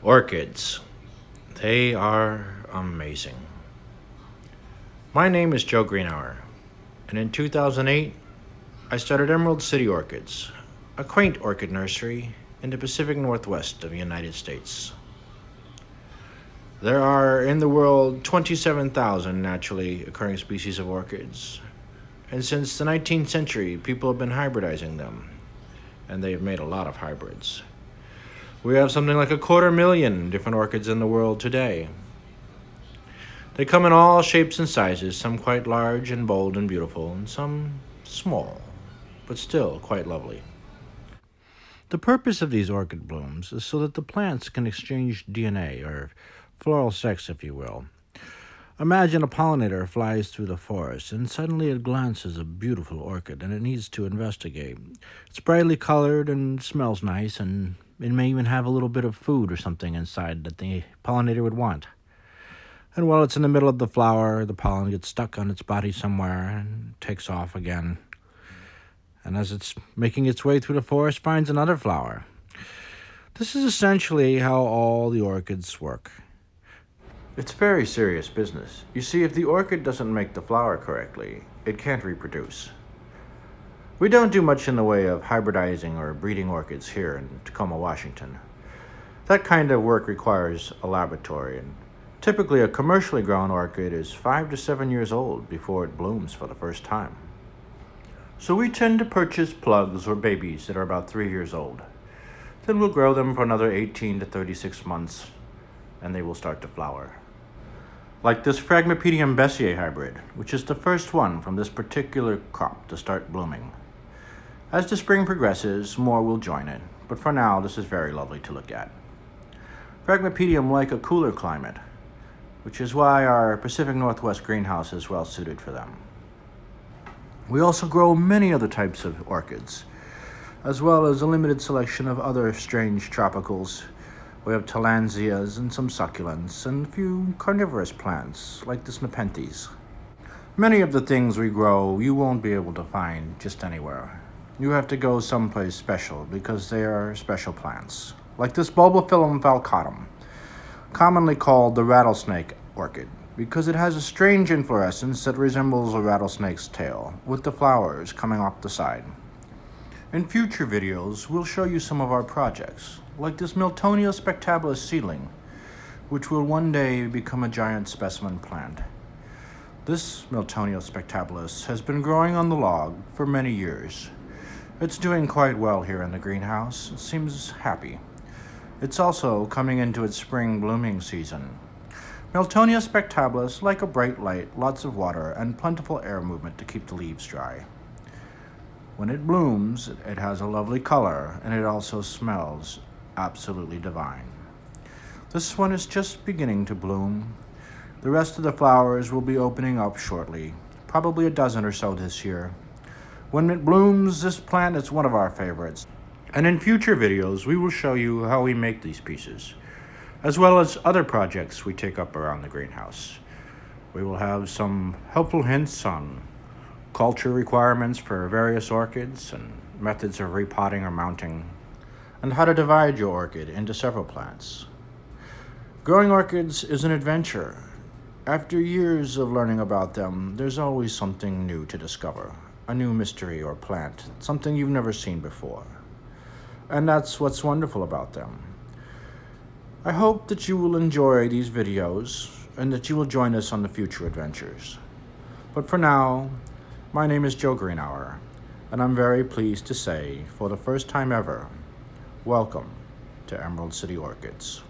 Orchids. They are amazing. My name is Joe Grienauer, and in 2008, I started Emerald City Orchids, a quaint orchid nursery in the Pacific Northwest of the United States. There are in the world 27,000 naturally occurring species of orchids, and since the 19th century, people have been hybridizing them, and they have made a lot of hybrids. We have something like 250,000 different orchids in the world today. They come in all shapes and sizes, some quite large and bold and beautiful, and some small, but still quite lovely. The purpose of these orchid blooms is so that the plants can exchange DNA, or floral sex, if you will. Imagine a pollinator flies through the forest, and suddenly it glances a beautiful orchid, and it needs to investigate. It's brightly colored and smells nice, and it may even have a little bit of food or something inside that the pollinator would want. And while it's in the middle of the flower, the pollen gets stuck on its body somewhere and takes off again. And as it's making its way through the forest, finds another flower. This is essentially how all the orchids work. It's very serious business. You see, if the orchid doesn't make the flower correctly, it can't reproduce. We don't do much in the way of hybridizing or breeding orchids here in Tacoma, Washington. That kind of work requires a laboratory, and typically a commercially grown orchid is 5 to 7 years old before it blooms for the first time. So we tend to purchase plugs or babies that are about 3 years old. Then we'll grow them for another 18 to 36 months, and they will start to flower. Like this Phragmipedium Bessier hybrid, which is the first one from this particular crop to start blooming. As the spring progresses, more will join it, but for now, this is very lovely to look at. Phragmipedium like a cooler climate, which is why our Pacific Northwest greenhouse is well suited for them. We also grow many other types of orchids, as well as a limited selection of other strange tropicals. We have tillandsias and some succulents, and a few carnivorous plants, like the Nepenthes. Many of the things we grow you won't be able to find just anywhere. You have to go someplace special because they are special plants, like this Bulbophyllum falcatum, commonly called the rattlesnake orchid, because it has a strange inflorescence that resembles a rattlesnake's tail, with the flowers coming off the side. In future videos, we'll show you some of our projects, like this Miltonia spectabilis seedling, which will one day become a giant specimen plant. This Miltonia spectabilis has been growing on the log for many years. It's doing quite well here in the greenhouse. It seems happy. It's also coming into its spring blooming season. Miltonia spectabilis like a bright light, lots of water, and plentiful air movement to keep the leaves dry. When it blooms, it has a lovely color, and it also smells absolutely divine. This one is just beginning to bloom. The rest of the flowers will be opening up shortly, probably a dozen or so this year. When it blooms, this plant is one of our favorites. And in future videos, we will show you how we make these pieces, as well as other projects we take up around the greenhouse. We will have some helpful hints on culture requirements for various orchids and methods of repotting or mounting, and how to divide your orchid into several plants. Growing orchids is an adventure. After years of learning about them, there's always something new to discover, a new mystery or plant, something you've never seen before. And that's what's wonderful about them. I hope that you will enjoy these videos and that you will join us on the future adventures. But for now, my name is Joe Grienauer, and I'm very pleased to say, for the first time ever, welcome to Emerald City Orchids.